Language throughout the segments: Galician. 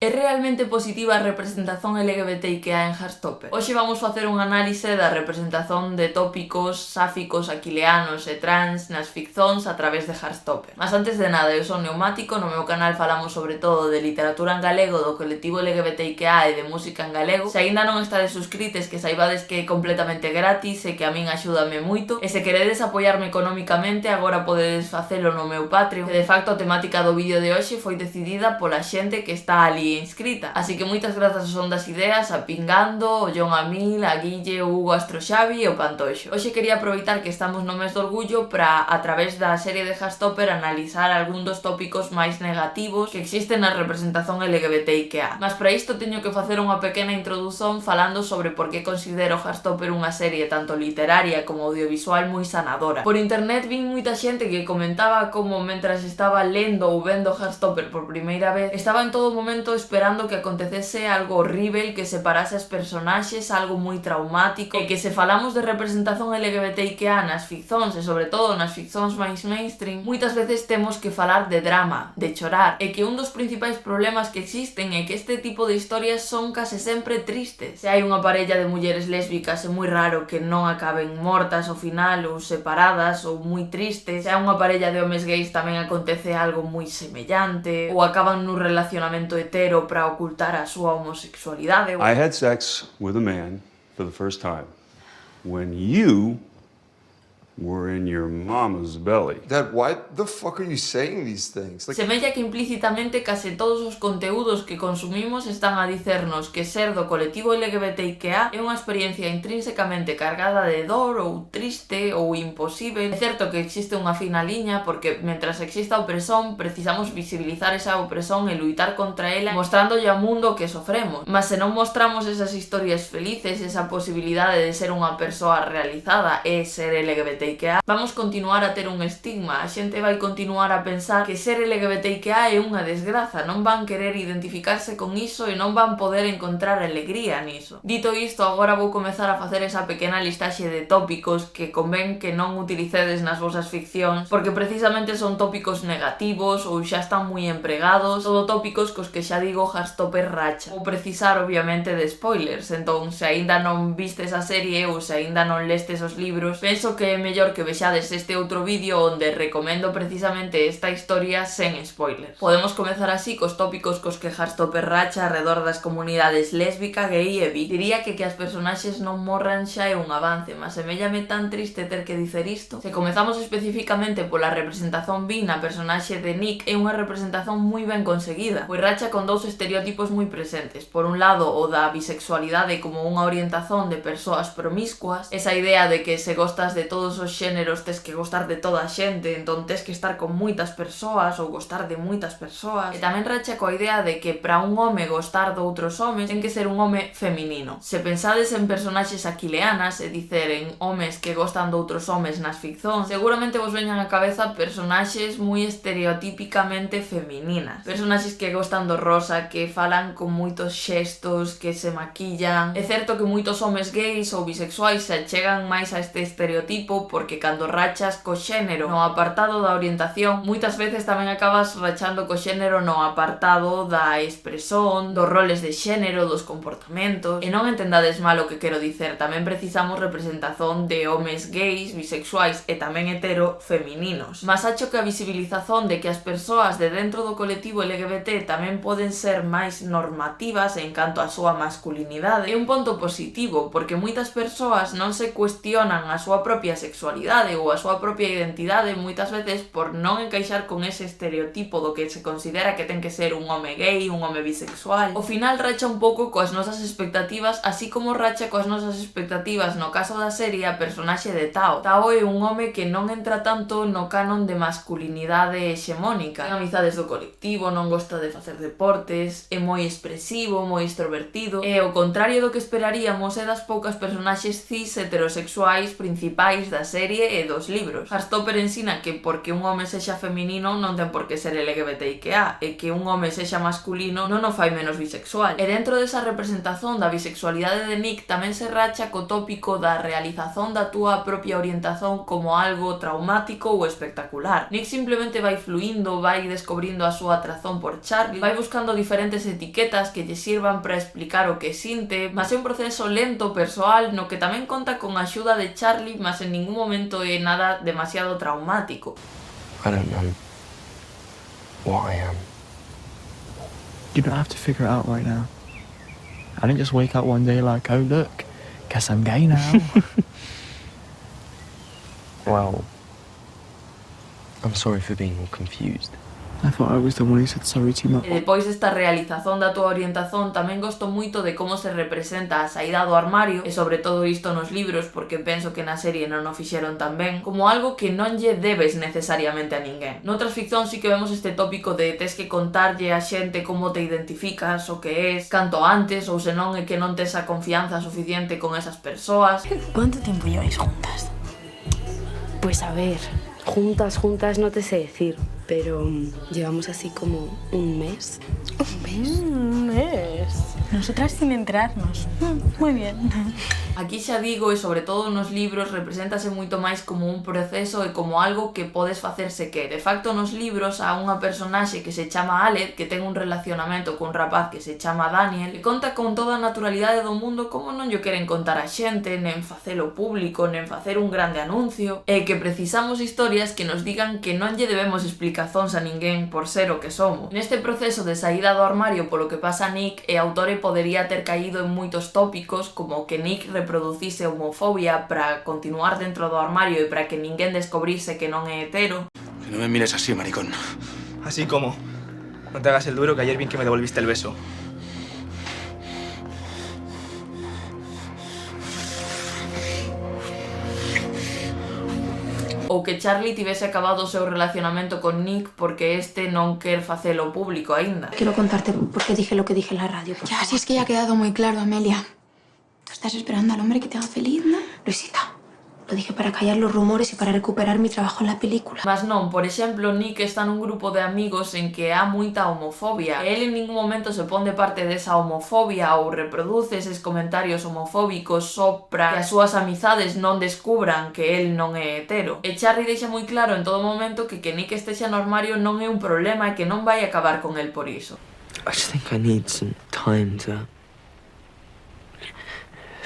É realmente positiva a representación LGBTI que hai en Heartstopper? Hoxe vamos facer un análise da representación de tópicos sáficos, aquileanos e trans nas ficcións a través de Heartstopper. Mas antes de nada, eu son Neumático, no meu canal falamos sobre todo de literatura en galego, do colectivo LGBTI que hai e de música en galego. Se aínda non estades suscrites, que saibades que é completamente gratis e que a min axúdame moito. E se queredes apoiarme económicamente, agora podedes facelo no meu Patreon, que de facto a temática do vídeo de hoxe foi decidida pola xente que está ali inscrita. Así que moitas grazas son das ideas a Pingando, o John Amil, a Guille, o Hugo Astro Xavi e o Pantoxo. Hoxe quería aproveitar que estamos no mes do orgullo para, a través da serie de Heartstopper, analizar algún dos tópicos máis negativos que existen na representación LGBTIQA. Mas para isto teño que facer unha pequena introdución falando sobre por que considero Heartstopper unha serie tanto literaria como audiovisual moi sanadora. Por internet vin moita xente que comentaba como mentras estaba lendo ou vendo Heartstopper por primeira vez, estaba en todo momento esperando que acontecese algo horrível, que separase as personaxes, algo moi traumático, e que se falamos de representación LGBTIQA nas ficcións e sobre todo nas ficcións máis mainstream, moitas veces temos que falar de drama, de chorar, e que un dos principais problemas que existen é que este tipo de historias son case sempre tristes. Se hai unha parella de mulleres lésbicas é moi raro que non acaben mortas ao final ou separadas ou moi tristes. Se hai unha parella de homes gays tamén acontece algo moi semellante, ou acaban nun relacionamento hetero para ocultar a súa homosexualidade. I had sex with a man for the first time when you were in your mama's belly. Dad, why the fuck are you saying these things? Semella que implícitamente case todos os conteúdos que consumimos están a dicernos que ser do colectivo LGBTIQA é unha experiencia intrínsecamente cargada de dor ou triste ou imposible. É certo que existe unha fina liña porque mentras exista a opresión precisamos visibilizar esa opresión e luitar contra ela mostrándolle ao mundo que sofremos. Mas se non mostramos esas historias felices, esa posibilidade de ser unha persoa realizada e ser LGBTIQA, vamos continuar a ter un estigma. A xente vai continuar a pensar que ser LGBTIQA é unha desgraza, non van querer identificarse con iso e non van poder encontrar alegría niso. Dito isto, agora vou comezar a facer esa pequena listaxe de tópicos que convén que non utilicedes nas vosas ficcións, porque precisamente son tópicos negativos ou xa están moi empregados, todo tópicos cos que xa digo Heartstopper racha. Vou precisar obviamente de spoilers, entón se aínda non vistes a serie ou se aínda non lestes os libros, penso que é mellor que vexades este outro vídeo onde recomendo precisamente esta historia sen spoilers. Podemos comezar así cos tópicos cos que Heartstopper racha arredor das comunidades lésbica, gay e bi. Diría que as personaxes non morran xa é un avance, mas semellame tan triste ter que dicer isto. Se comezamos especificamente pola representación bi na personaxe de Nick, é unha representación moi ben conseguida, pois racha con dous estereotipos moi presentes. Por un lado, o da bisexualidade como unha orientación de persoas promiscuas, esa idea de que se gostas de todos os xéneros tes que gostar de toda a xente, entón tes que estar con moitas persoas ou gostar de moitas persoas. E tamén racha coa idea de que para un home gostar de outros homes ten que ser un home feminino. Se pensades en personaxes aquileanas, é dicer, en homes que gostan de outros homes nas ficcións, seguramente vos veñan á cabeza personaxes moi estereotípicamente femininas. Personaxes que gostan do rosa, que falan con moitos xestos, que se maquillan. É certo que moitos homes gays ou bisexuais se achegan máis a este estereotipo porque cando rachas co xénero no apartado da orientación, moitas veces tamén acabas rachando co xénero no apartado da expresión, dos roles de xénero, dos comportamentos. E non entendades mal o que quero dicer, tamén precisamos representación de homes gays, bisexuais e tamén hetero femininos. Mas acho que a visibilización de que as persoas de dentro do colectivo LGBT tamén poden ser máis normativas en canto á súa masculinidade é un ponto positivo, porque moitas persoas non se cuestionan a súa propia sexualidade ou a súa propia identidade moitas veces por non encaixar con ese estereotipo do que se considera que ten que ser un home gay, un home bisexual. Ao final racha un pouco coas nosas expectativas, así como racha coas nosas expectativas no caso da serie a personaxe de Tao. Tao é un home que non entra tanto no canon de masculinidade hexemónica. Ten amizades do colectivo, non gosta de facer deportes, é moi expresivo, moi extrovertido, e ao contrario do que esperaríamos é das poucas personaxes cis heterosexuais principais da serie e dos libros. Heartstopper ensina que porque un home sexa feminino non ten por que ser LGBTIQA e que un home sexa masculino non o fai menos bisexual. E dentro desa representación da bisexualidade de Nick tamén se racha co tópico da realización da túa propia orientación como algo traumático ou espectacular. Nick simplemente vai fluindo, vai descubrindo a súa atracción por Charlie, vai buscando diferentes etiquetas que lle sirvan para explicar o que sinte, mas é un proceso lento, persoal, no que tamén conta con a axuda de Charlie, mas en ningún momento é nada demasiado traumático. I don't know what I am. You don't have to figure it out right now. I didn't just wake up one day like, oh look, guess I'm gay now. Well, I'm sorry for being all confused. I thought I was the one who said sorry to you, E depois desta realización da túa orientación tamén gosto moito de como se representa a saída do armario e sobre todo isto nos libros porque penso que na serie non o fixeron tan ben como algo que non lle debes necesariamente a ninguén. Noutras ficcións sí que vemos este tópico de tes que contarlle a xente como te identificas, o que es, canto antes ou senón é que non tes a confianza suficiente con esas persoas. ¿Cuánto tiempo lleváis juntas? Pues a ver, juntas no te sé decir, pero llevamos así como un mes. Un mes. Nosotras sin enterarnos. Muy bien. Aquí xa digo, e sobre todo nos libros, represéntase moito máis como un proceso e como algo que podes facerse que. De facto, nos libros, há unha personaxe que se chama Aled, que ten un relacionamento cun rapaz que se chama Daniel, e conta con toda a naturalidade do mundo como non lle queren contar a xente, nen facelo público, nen facer un grande anuncio, e que precisamos historias que nos digan que non lle debemos explicazóns a ninguén por ser o que somos. Neste proceso de saída do armario polo que pasa Nick, e autore podería ter caído en moitos tópicos, como que Nick reproducise homofobia para continuar dentro do armario e para que ninguén descubrise que non é hetero. Que no me mires así, maricón. Así como. No te hagas el duro, que ayer bien que me devolviste el beso. Ou que Charlie tivese acabado o seu relacionamento con Nick porque este non quer facelo público aínda. Quiero contarte por qué dije lo que dije en la radio. Ya, si es que ya ha quedado muy claro, Amelia. Tú estás esperando al hombre que te haga feliz, ¿no? Luisita, lo dije para callar los rumores y para recuperar mi trabajo en la película. Mas non, por exemplo, Nick está nun grupo de amigos en que há moita homofobia e ele en ningún momento se pon de parte desa homofobia ou reproduce eses comentarios homofóbicos só para que as súas amizades non descubran que el non é hetero. E Charlie deixa moi claro en todo momento que Nick estexa no armario non é un problema e que non vai acabar con el por iso. I just think I need some time to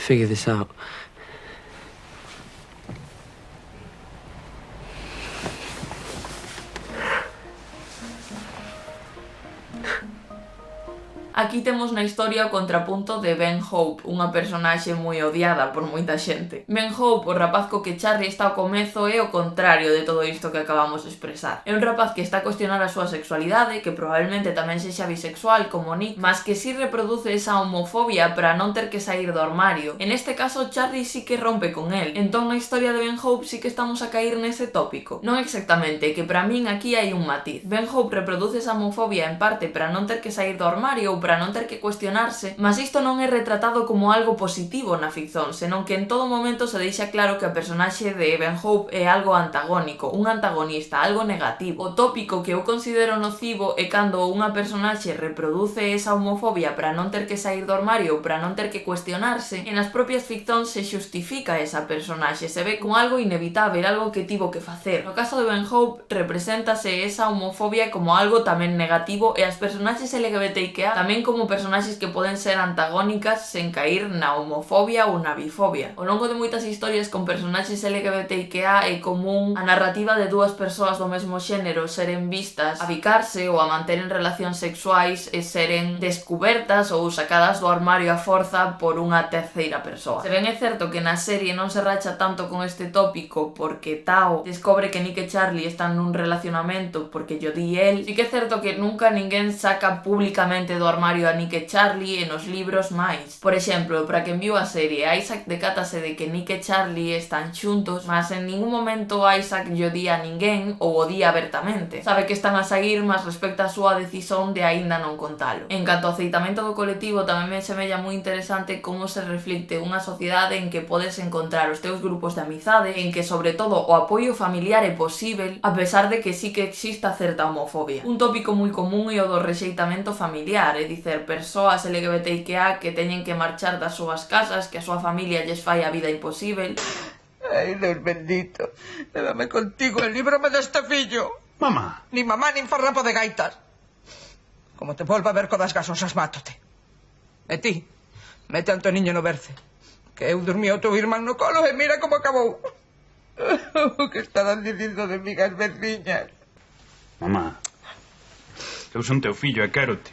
figure this out. Aquí temos na historia o contrapunto de Ben Hope, unha personaxe moi odiada por moita xente. Ben Hope, o rapaz co que Charlie está ao comezo, é o contrario de todo isto que acabamos de expresar. É un rapaz que está a cuestionar a súa sexualidade, que probablemente tamén sexa bisexual como Nick, mas que si reproduce esa homofobia para non ter que sair do armario. En este caso, Charlie sí que rompe con él. Entón, na historia de Ben Hope sí que estamos a cair nese tópico. Non exactamente, que para min aquí hai un matiz. Ben Hope reproduce esa homofobia en parte para non ter que sair do armario ou para non ter que cuestionarse, mas isto non é retratado como algo positivo na ficción, senón que en todo momento se deixa claro que a personaxe de Ben Hope é algo antagónico, un antagonista, algo negativo. O tópico que eu considero nocivo é cando unha personaxe reproduce esa homofobia para non ter que sair do armario ou para non ter que cuestionarse, e nas propias ficcións se xustifica esa personaxe, se ve como algo inevitable, algo que tivo que facer. No caso de Ben Hope, represéntase esa homofobia como algo tamén negativo e as personaxes LGBTIQA tamén como personaxes que poden ser antagónicas sen cair na homofobia ou na bifobia. Ao longo de moitas historias con personaxes LGBTIQA é común a narrativa de dúas persoas do mesmo xénero seren vistas a bicarse ou a manteren relacións sexuais e seren descubertas ou sacadas do armario a forza por unha terceira persoa. Se ben é certo que na serie non se racha tanto con este tópico porque Tao descobre que Nick e Charlie están nun relacionamento porque yo di el, sí que é certo que nunca ninguén saca públicamente do armario armario a Nick e Charlie e nos libros máis. Por exemplo, para quen viu a serie, Isaac decátase de que Nick e Charlie están xuntos, mas en ningún momento Isaac lle odía a ninguén ou odía abertamente. Sabe que están a saír, mas respecta a súa decisión de aínda non contalo. En canto ao aceitamento do colectivo, tamén me semella moi interesante como se reflicte unha sociedade en que podes encontrar os teus grupos de amizade, en que sobre todo o apoio familiar é posível, a pesar de que sí que exista certa homofobia. Un tópico moi común é o do rexeitamento familiar, é dicer, persoas LGBTIQA que teñen que marchar das súas casas, que a súa familia lles fai a vida imposível. Ai, Deus bendito, lévame contigo e líbrame deste fillo. Mamá. Ni mamá nin farrapo de gaitas. Como te volva a ver codas gasosas, mátote. E ti, mete a Antoniño no berce, que eu dormía o teu irmán no colo e mira como acabou. O que estarán dicindo de mí as veciñas. Mamá, eu son teu fillo e quérote.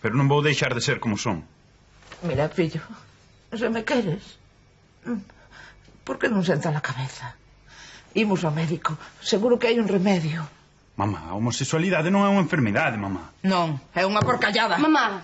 Pero non vou deixar de ser como son. Mira, fillo, se me queres, por que non senta na cabeza? Imos ao médico, seguro que hai un remedio. Mamá, a homosexualidade non é unha enfermidade, mamá. Non, é unha porcallada. Mamá.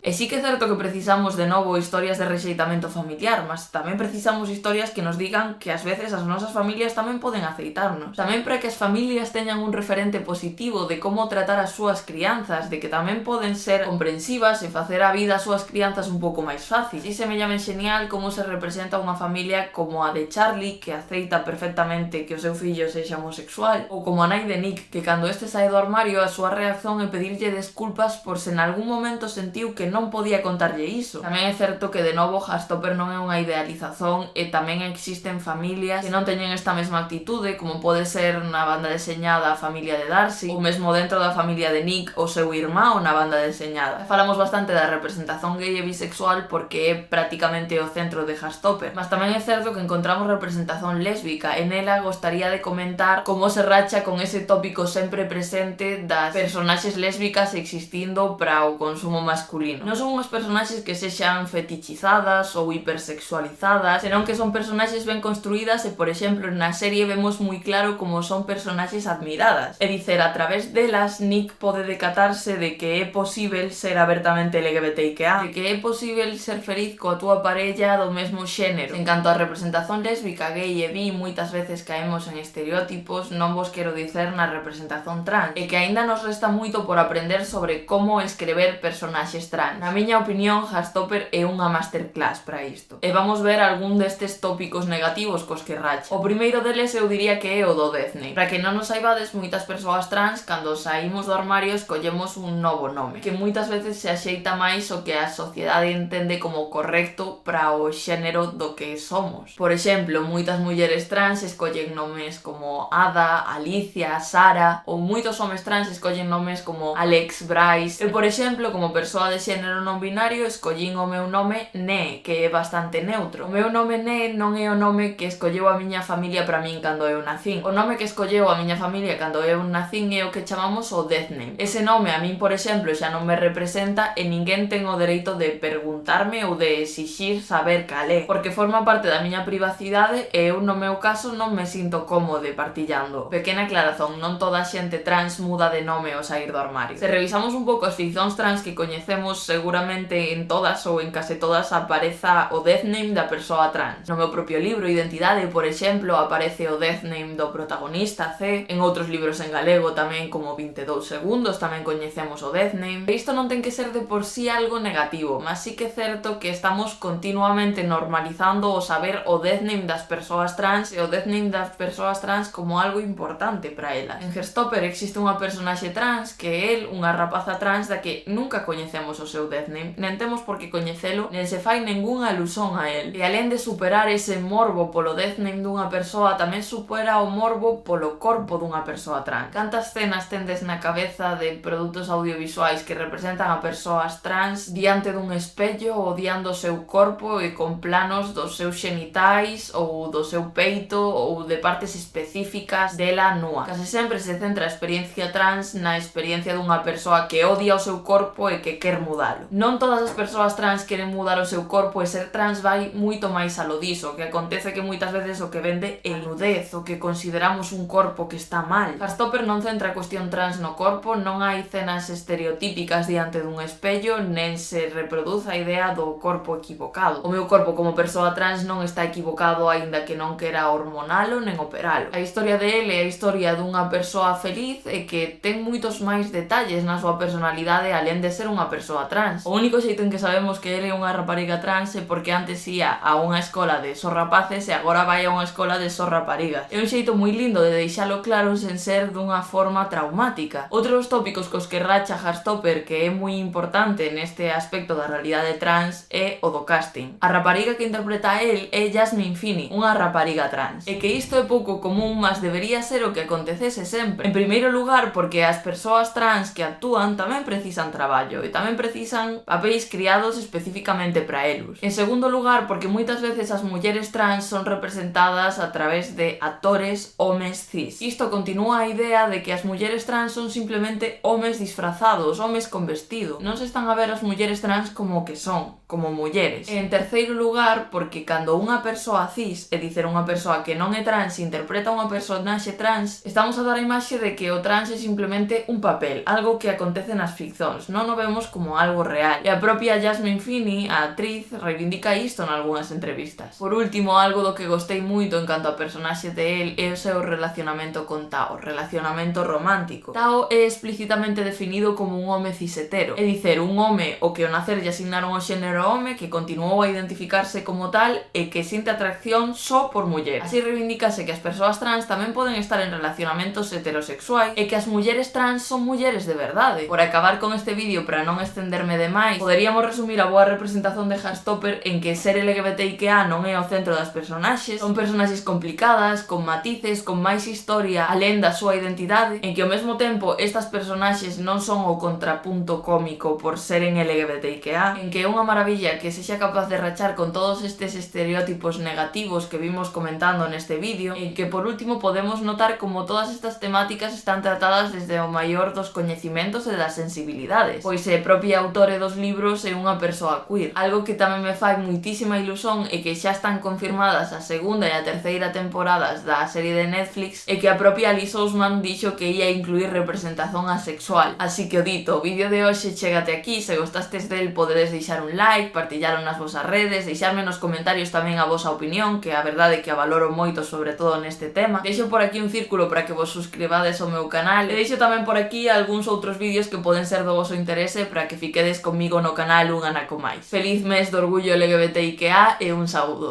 E sí que é certo que precisamos de novo historias de rexeitamento familiar, mas tamén precisamos historias que nos digan que ás veces as nosas familias tamén poden aceitarnos. Tamén para que as familias teñan un referente positivo de como tratar as súas crianzas, de que tamén poden ser comprensivas e facer a vida ás súas crianzas un pouco máis fácil. E se me llame genial como se representa unha familia como a de Charlie, que aceita perfectamente que o seu fillo sexa homosexual, ou como a nai de Nick, que cando este sae do armario a súa reacción é pedirlle desculpas por se en algún momento sentiu que non podía contarlle iso. Tamén é certo que de novo Heartstopper non é unha idealización e tamén existen familias que non teñen esta mesma actitude, como pode ser na banda deseñada a familia de Darcy, ou mesmo dentro da familia de Nick o seu irmán na banda deseñada. Falamos bastante da representación gay e bisexual porque é prácticamente o centro de Heartstopper, mas tamén é certo que encontramos representación lésbica e nela gostaría de comentar como se racha con ese tópico sempre presente das personaxes lésbicas existindo para o consumo masculino. Non son unhas personaxes que sexan fetichizadas ou hipersexualizadas, senón que son personaxes ben construídas e, por exemplo, na serie vemos moi claro como son personaxes admiradas. É dicer, a través delas, Nick pode decatarse de que é posível ser abertamente LGBTIQA, de que é posível ser feliz coa túa parella do mesmo xénero. En canto á representación lésbica, gay e bi, moitas veces caemos en estereotipos, non vos quero dicer na representación trans, e que aínda nos resta moito por aprender sobre como escrever personaxes trans. Na miña opinión, Heartstopper é unha masterclass para isto. E vamos ver algún destes tópicos negativos cos que racha. O primeiro deles eu diría que é o do death name. Para que non nos saibades, moitas persoas trans, cando saímos do armario, escollemos un novo nome, que moitas veces se axeita máis o que a sociedade entende como correcto para o xénero do que somos. Por exemplo, moitas mulleres trans escollen nomes como Ada, Alicia, Sara, ou moitos homes trans escollen nomes como Alex, Bryce. Eu, por exemplo, como persoa de xénero non binario, escollín o meu nome Ne, que é bastante neutro. O meu nome Ne non é o nome que escolleu a miña familia para min cando eu nacín. O nome que escolleu a miña familia cando eu nacín é o que chamamos o death name. Ese nome a min, por exemplo, xa non me representa e ninguén ten o dereito de preguntarme ou de exixir saber cal é, porque forma parte da miña privacidade e eu, no meu caso, non me sinto cómodo partillando. Pequena aclaración, non toda a xente trans muda de nome ao sair do armario. Se revisamos un pouco as ficcións trans que coñecemos, seguramente en todas ou en case todas apareza o death name da persoa trans. No meu propio libro, Identidade, por exemplo, aparece o death name do protagonista, C. En outros libros en galego tamén, como 22 segundos, tamén coñecemos o death name. E isto non ten que ser de por sí algo negativo, mas sí que é certo que estamos continuamente normalizando o saber o death name das persoas trans e o death name das persoas trans como algo importante para elas. En Heartstopper existe unha personaxe trans que é el, unha rapaza trans da que nunca coñecemos o seu death name, nen temos por que coñecelo, nen se fai ningunha alusón a el. E alén de superar ese morbo polo death name dunha persoa, tamén supera o morbo polo corpo dunha persoa trans. Cantas cenas tendes na cabeza de produtos audiovisuais que representan a persoas trans diante dun espello odiando o seu corpo e con planos dos seus xenitais ou do seu peito ou de partes específicas dela nua. Case sempre se centra a experiencia trans na experiencia dunha persoa que odia o seu corpo e que quer mudar. mudalo. Non todas as persoas trans queren mudar o seu corpo e ser trans vai moito máis alo diso, que acontece que moitas veces o que vende é nudez, o que consideramos un corpo que está mal. Heartstopper non centra a cuestión trans no corpo, non hai cenas estereotípicas diante dun espello, nen se reproduce a idea do corpo equivocado. O meu corpo como persoa trans non está equivocado aínda que non quera hormonalo nen operalo. A historia de ele é a historia dunha persoa feliz e que ten moitos máis detalles na súa personalidade alén de ser unha persoa trans. O único xeito en que sabemos que ele é unha rapariga trans é porque antes ia a unha escola de só rapaces e agora vai a unha escola de só raparigas. É un xeito moi lindo de deixalo claro sen ser dunha forma traumática. Outro dos tópicos cos que racha Heartstopper que é moi importante neste aspecto da realidade trans é o do casting. A rapariga que interpreta a él é Jasmine Finney, unha rapariga trans. E que isto é pouco común, mas debería ser o que acontecese sempre. En primeiro lugar, porque as persoas trans que actúan tamén precisan traballo e tamén precisan papéis criados especificamente para elos. En segundo lugar, porque moitas veces as mulleres trans son representadas a través de actores homes cis. Isto continúa a idea de que as mulleres trans son simplemente homes disfrazados, homes con vestido. Non se están a ver as mulleres trans como que son, como mulleres. E en terceiro lugar, porque cando unha persoa cis, é dicer, unha persoa que non é trans, interpreta unha personaxe trans, estamos a dar a imaxe de que o trans é simplemente un papel, algo que acontece nas ficcións, non o vemos como algo real. E a propia Jasmine Finney, a actriz, reivindica isto en algunhas entrevistas. Por último, algo do que gostei moito en canto a personaxe de él é o seu relacionamento con Tao, relacionamento romántico. Tao é explícitamente definido como un home cisetero, é dicer, un home o que ao nacer lle asignaron o xénero home, que continuou a identificarse como tal e que sinte atracción só por muller. Así reivindicase que as persoas trans tamén poden estar en relacionamentos heterosexuais e que as mulleres trans son mulleres de verdade. Por acabar con este vídeo, para non estenderme demais, poderíamos resumir a boa representación de Heartstopper en que ser LGBTIQA non é o centro das personaxes, son personaxes complicadas, con matices, con máis historia alén da súa identidade, en que ao mesmo tempo estas personaxes non son o contrapunto cómico por seren LGBTIQA, en que é unha maravilla que sexa capaz de rachar con todos estes estereótipos negativos que vimos comentando neste vídeo, en que por último podemos notar como todas estas temáticas están tratadas desde o maior dos coñecimentos e das sensibilidades, pois é propia autore dos libros e unha persoa queer. Algo que tamén me fai moitísima ilusión e que xa están confirmadas a segunda e a terceira temporadas da serie de Netflix e que a propia Alice Ousman dixo que ia incluir representación asexual. Así que o dito, o vídeo de hoxe chégate aquí, se gostastes del podedes deixar un like, partillalo nas vosas redes, deixarme nos comentarios tamén a vosa opinión, que a verdade é que a valoro moito sobre todo neste tema. Deixo por aquí un círculo para que vos suscribades ao meu canal e deixo tamén por aquí algúns outros vídeos que poden ser do voso interese para que fiquedes comigo no canal un anaco máis. Feliz mes do orgullo LGBTIQA e un saúdo.